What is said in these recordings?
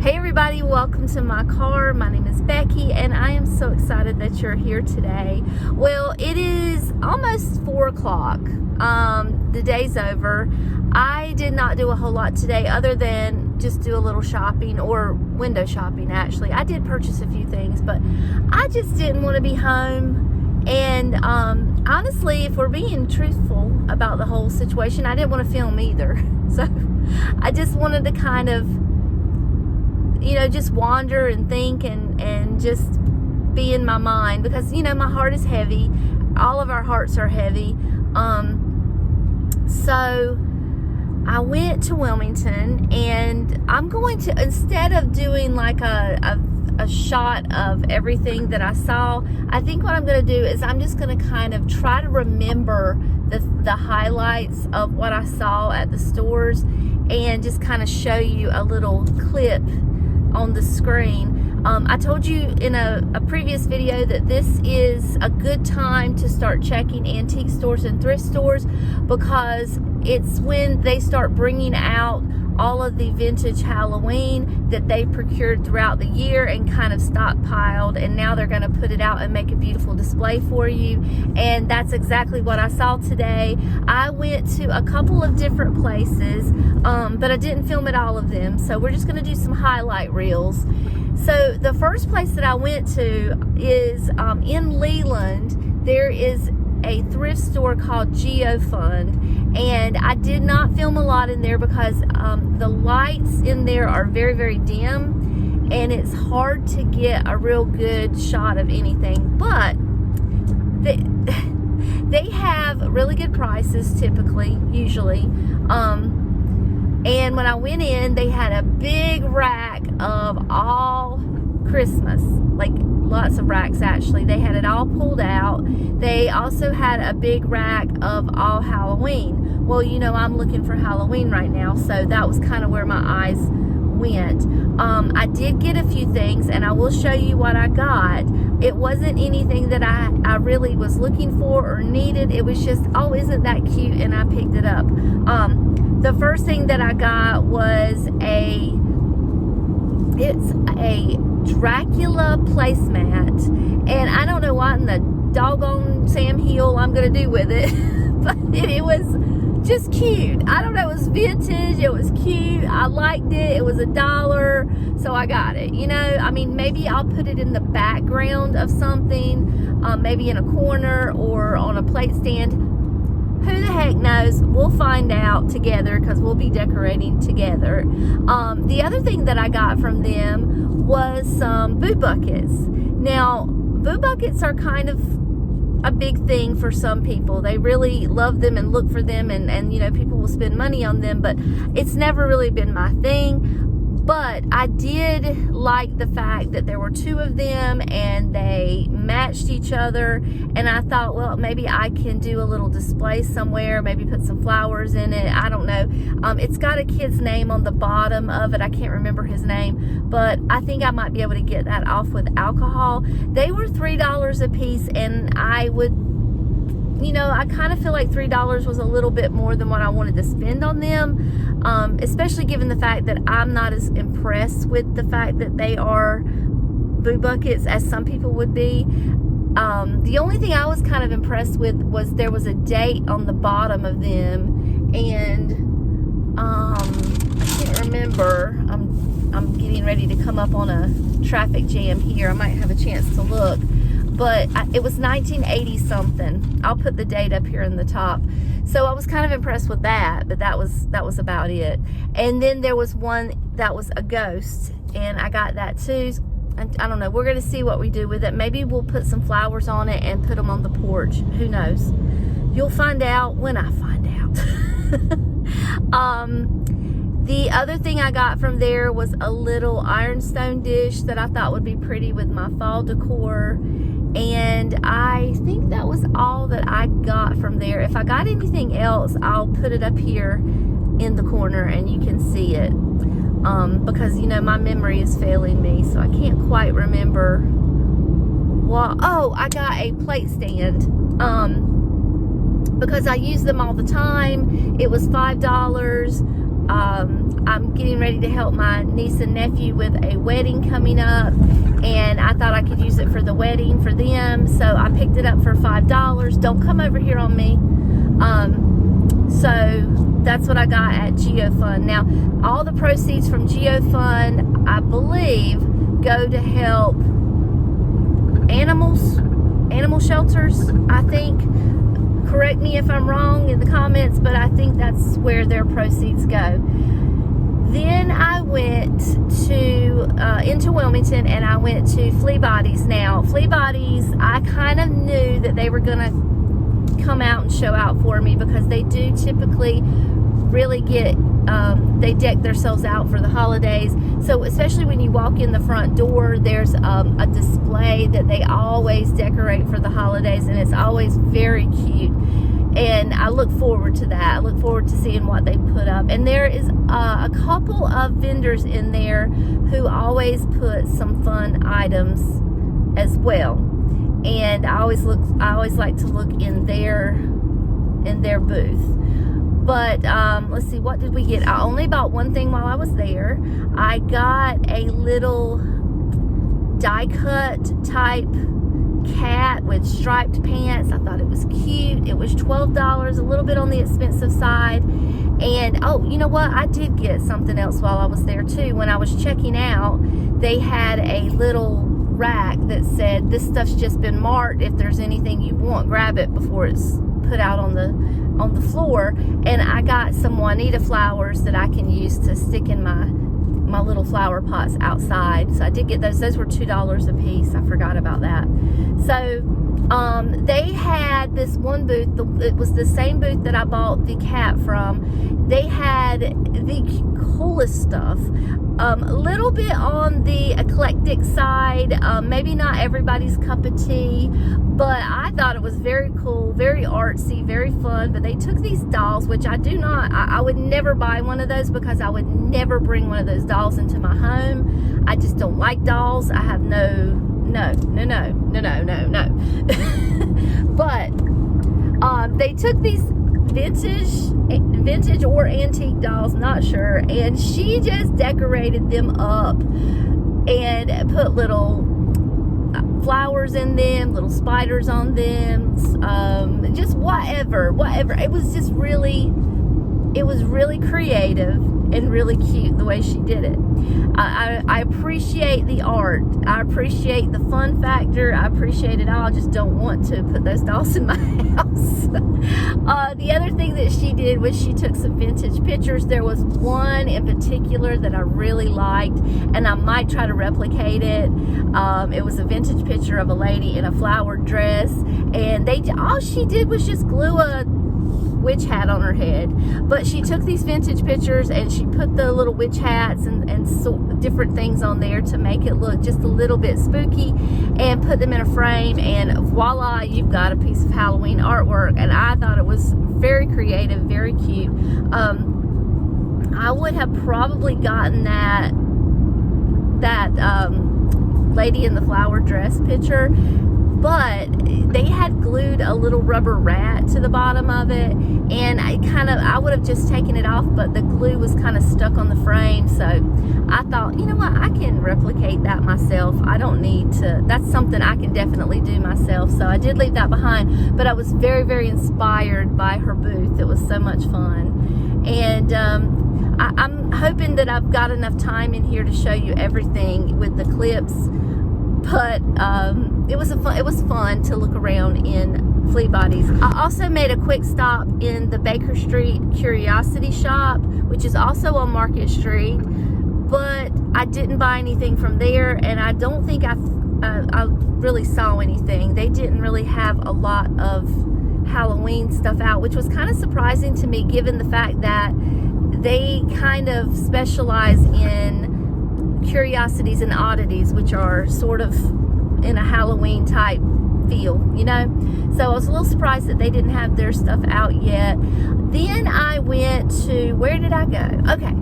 Hey everybody, welcome to my car. My name is Becky and I am so excited that you're here today. Well, it is almost 4 o'clock. The day's over. I did not do a whole lot today other than just do a little shopping, or window shopping actually. I did purchase a few things, but I just didn't want to be home. And honestly, if we're being truthful about the whole situation, I didn't want to film either. So I just wanted to kind of, just wander and think and just be in my mind, because my heart is heavy. All of our hearts are heavy. So I went to Wilmington, and I'm going to, instead of doing like a shot of everything that I saw, I think what I'm going to do is I'm just going to kind of try to remember the highlights of what I saw at the stores, and just kind of show you a little clip on the screen. I told you in a previous video that this is a good time to start checking antique stores and thrift stores, because it's when they start bringing out all of the vintage Halloween that they procured throughout the year and kind of stockpiled, and now they're going to put it out and make a beautiful display for you. And that's exactly what I saw today. I went to a couple of different places, but I didn't film at all of them, so we're just going to do some highlight reels. So the first place that I went to is in Leland. There is a thrift store called GeoFund, and I did not film a lot in there because the lights in there are very, very dim, and it's hard to get a real good shot of anything. But they have really good prices typically, usually. And when I went in, they had a big rack of all Christmas, like lots of racks actually. They had it all pulled out. They also had a big rack of all Halloween. Well, I'm looking for Halloween right now, so that was kind of where my eyes went. I did get a few things, and I will show you what I got. It wasn't anything that I really was looking for or needed. It was just, oh, isn't that cute, and I picked it up. The first thing that I got was it's a Dracula placemat, and I don't know what in the doggone Sam Hill I'm gonna do with it, but it was just cute. I don't know, it was vintage, it was cute, I liked it, it was $1, so I got it. Maybe I'll put it in the background of something, maybe in a corner or on a plate stand. Who the heck knows? We'll find out together, because we'll be decorating together. The other thing that I got from them was some boo buckets. Now, boo buckets are kind of a big thing for some people. They really love them and look for them, and people will spend money on them, but it's never really been my thing. But I did like the fact that there were 2 of them and they matched each other, and I thought, well, maybe I can do a little display somewhere, maybe put some flowers in it. I don't know. It's got a kid's name on the bottom of it. I can't remember his name, but I think I might be able to get that off with alcohol. They were $3 a piece, and I would, I kind of feel like $3 was a little bit more than what I wanted to spend on them, especially given the fact that I'm not as impressed with the fact that they are boo buckets as some people would be. The only thing I was kind of impressed with was there was a date on the bottom of them, and I can't remember. I'm getting ready to come up on a traffic jam here. I might have a chance to look. But it was 1980 something. I'll put the date up here in the top. So I was kind of impressed with that, but that was about it. And then there was one that was a ghost, and I got that too. And I don't know, we're going to see what we do with it. Maybe we'll put some flowers on it and put them on the porch. Who knows? You'll find out when I find out. The other thing I got from there was a little ironstone dish that I thought would be pretty with my fall decor. And I think that was all that I got from there. If I got anything else, I'll put it up here in the corner and you can see it. Because, my memory is failing me, so I can't quite remember what. Oh, I got a plate stand. Because I use them all the time. It was $5. I'm getting ready to help my niece and nephew with a wedding coming up, and I thought I could use it for the wedding for them, so I picked it up for $5. Don't come over here on me. So that's what I got at GeoFund. Now, all the proceeds from GeoFund, I believe, go to help animal shelters, I think. Correct me if I'm wrong in the comments, but I think that's where their proceeds go. Then I went to into Wilmington, and I went to Flea Bodies. Now, Flea Bodies, I kind of knew that they were gonna come out and show out for me, because they do typically really get they deck themselves out for the holidays. So especially when you walk in the front door, there's a display that they always decorate for the holidays, and it's always very cute, and I look forward to that. I look forward to seeing what they put up. And there is a couple of vendors in there who always put some fun items as well, and I always like to look in their booth. But let's see, what did we get? I only bought one thing while I was there. I got a little die cut type cat with striped pants. I thought it was cute. It was $12, a little bit on the expensive side. And oh, you know what? I did get something else while I was there too. When I was checking out, they had a little rack that said, "This stuff's just been marked. If there's anything you want, grab it before it's put out on the floor." And I got some Juanita flowers that I can use to stick in my little flower pots outside. So I did get those. Those were $2 a piece. I forgot about that. So they had this one booth. It was the same booth that I bought the cat from. They had the coolest stuff. A little bit on the eclectic side, maybe not everybody's cup of tea, but I thought it was very cool, very artsy, very fun. But they took these dolls, which I would never buy one of those, because I would never bring one of those dolls into my home. I just don't like dolls. I have no. But they took these vintage or antique dolls, not sure, and she just decorated them up and put little flowers in them, little spiders on them, just whatever. It was really creative and really cute the way she did it. I appreciate the art. I appreciate the fun factor. I appreciate it all. I just don't want to put those dolls in my house. The other thing that she did was she took some vintage pictures. There was one in particular that I really liked, and I might try to replicate it. It was a vintage picture of a lady in a flowered dress, and all she did was just glue a witch hat on her head. But she took these vintage pictures and she put the little witch hats and so different things on there to make it look just a little bit spooky, and put them in a frame, and voila, you've got a piece of Halloween artwork. And I thought it was very creative, very cute. I would have probably gotten that lady in the flower dress picture, but they had glued a little rubber rat to the bottom of it, and I would have just taken it off, but the glue was kind of stuck on the frame. So I thought, you know what, I can replicate that myself. I don't need to. That's something I can definitely do myself. So I did leave that behind, but I was very, very inspired by her booth. It was so much fun. And I'm hoping that I've got enough time in here to show you everything with the clips. But it was fun to look around in Flea Bodies. I also made a quick stop in the Baker Street Curiosity Shop, which is also on Market Street, but I didn't buy anything from there, and I don't think I really saw anything. They didn't really have a lot of Halloween stuff out, which was kind of surprising to me, given the fact that they kind of specialize in curiosities and oddities, which are sort of in a Halloween type feel, you know. So I was a little surprised that they didn't have their stuff out yet. Then I went to, where did I go? Okay,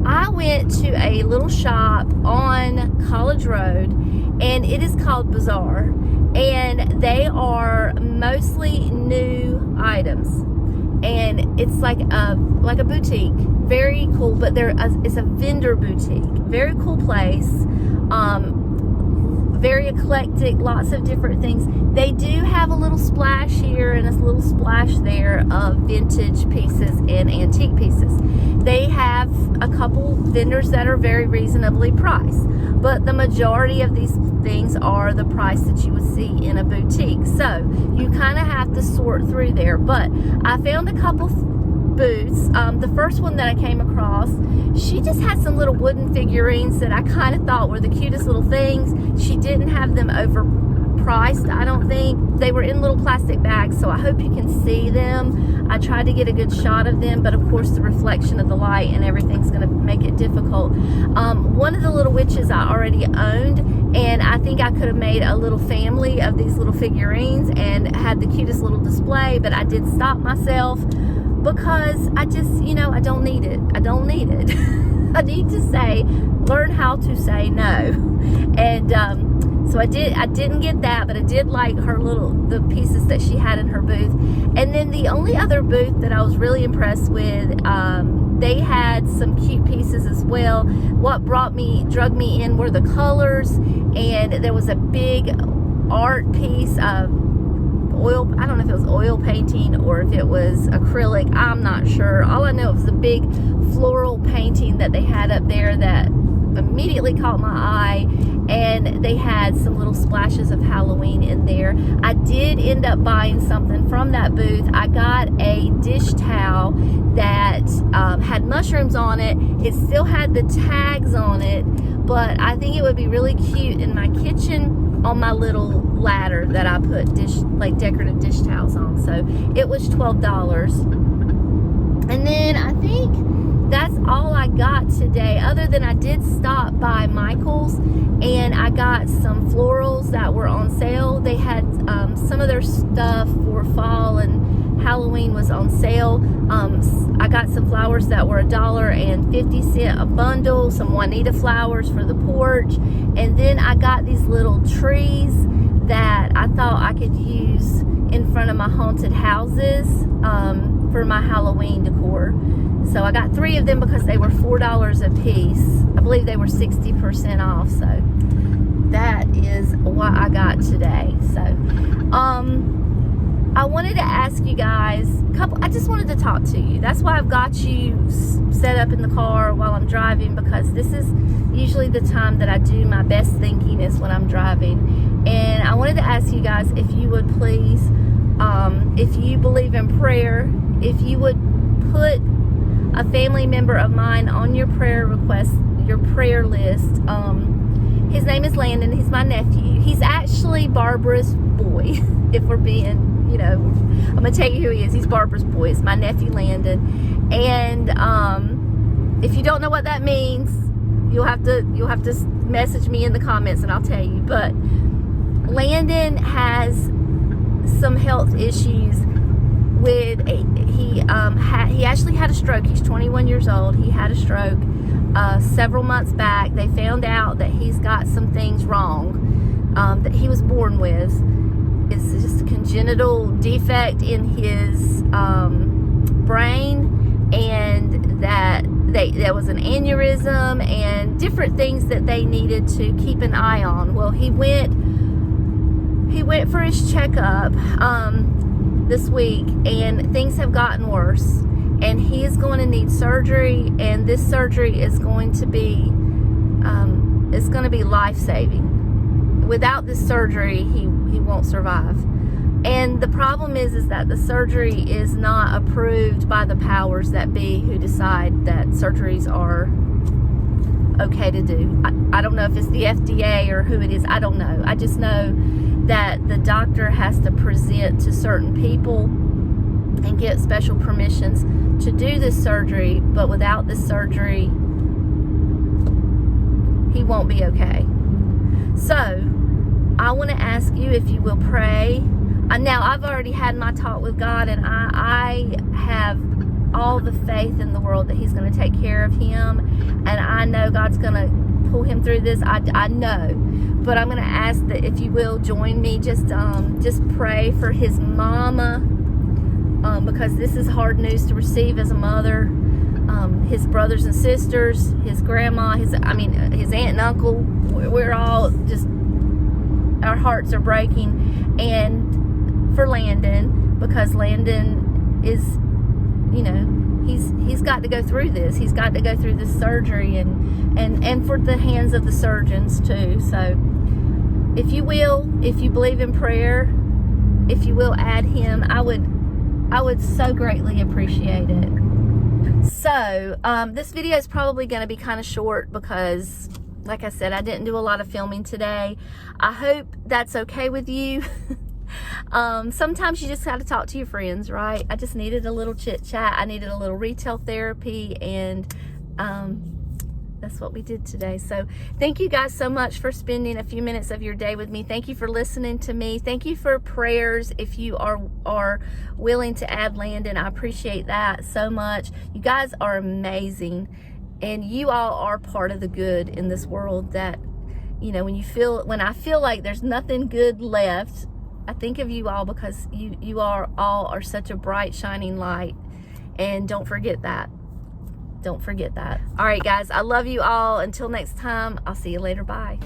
I went to a little shop on College Road, and it is called Bazaar, and they are mostly new items. and it's like a boutique. Very cool, but it's a vendor boutique. Very cool place. Very eclectic, lots of different things. They do have a little splash here and a little splash there of vintage pieces and antique pieces. They have a couple vendors that are very reasonably priced, but the majority of these things are the price that you would see in a boutique. So you kind of have to sort through there. But I found a couple booths. The first one that I came across, she just had some little wooden figurines that I kind of thought were the cutest little things. She didn't have them overpriced, I don't think. They were in little plastic bags, so I hope you can see them. I tried to get a good shot of them, but of course the reflection of the light and everything's going to make it difficult. One of the little witches I already owned, and I think I could have made a little family of these little figurines and had the cutest little display, but I did stop myself because I just, I don't need it. I don't need it. I need to learn how to say no. And so I didn't get that, but I did like the pieces that she had in her booth. And then the only other booth that I was really impressed with, they had some cute pieces as well. What drug me in were the colors, and there was a big art piece of oil. I don't know if it was oil painting or if it was acrylic. I'm not sure. All I know, it was a big floral painting that they had up there that immediately caught my eye, and they had some little splashes of Halloween in there. I did end up buying something from that booth. I got a dish towel that had mushrooms on it. It still had the tags on it, but I think it would be really cute in my kitchen on my little ladder that I put decorative dish towels on. So it was $12. And then I think that's all I got today, other than I did stop by Michael's and I got some florals that were on sale. They had some of their stuff for fall and Halloween was on sale. I got some flowers that were $1.50 a bundle, some Juanita flowers for the porch, and then I got these little trees that I thought I could use in front of my haunted houses for my Halloween decor. So I got 3 of them because they were $4 a piece. I believe they were 60% off. So that is what I got today. So I wanted to ask you guys I just wanted to talk to you. That's why I've got you set up in the car while I'm driving, because this is usually the time that I do my best thinking, is when I'm driving. And I wanted to ask you guys if you would please, if you believe in prayer, if you would put a family member of mine on your prayer request, your prayer list. His name is Landon. He's my nephew. He's actually Barbara's boy. If we're being, I'm gonna tell you who he is. He's Barbara's boy. It's my nephew Landon. And if you don't know what that means, you'll have to message me in the comments and I'll tell you. But Landon has some health issues. He actually had a stroke. He's 21 years old. He had a stroke several months back. They found out that he's got some things wrong that he was born with. It's just a congenital defect in his brain, and that there was an aneurysm and different things that they needed to keep an eye on. Well, he went for his checkup this week, and things have gotten worse, and he is going to need surgery, and this surgery is going to be life-saving. Without this surgery, he won't survive. And the problem is that the surgery is not approved by the powers that be, who decide that surgeries are okay to do. I don't know if it's the FDA or who it is. I don't know. I just know that the doctor has to present to certain people and get special permissions to do this surgery, but without this surgery, he won't be okay. So I want to ask you if you will pray. Now, I've already had my talk with God, and I have all the faith in the world that he's going to take care of him, and I know God's going to pull him through this. I know. But I'm going to ask that if you will join me, just pray for his mama, because this is hard news to receive as a mother. His brothers and sisters, his grandma, his aunt and uncle, we're all just, our hearts are breaking. And for Landon, because Landon is, you know, he's got to go through this. He's got to go through this surgery, and for the hands of the surgeons too. So if you believe in prayer, if you will add him, I would so greatly appreciate it. So this video is probably going to be kind of short because, like I said, I didn't do a lot of filming today. I hope that's okay with you. Sometimes you just got to talk to your friends, right? I just needed a little chit chat. I needed a little retail therapy, and that's what we did today. So thank you guys so much for spending a few minutes of your day with me. Thank you for listening to me. Thank you for prayers if you are willing to add Landon. I appreciate that so much. You guys are amazing, and you all are part of the good in this world. That, you know, when I feel like there's nothing good left, I think of you all, because you all are such a bright shining light. And don't forget that. Don't forget that. All right, guys, I love you all. Until next time, I'll see you later. Bye.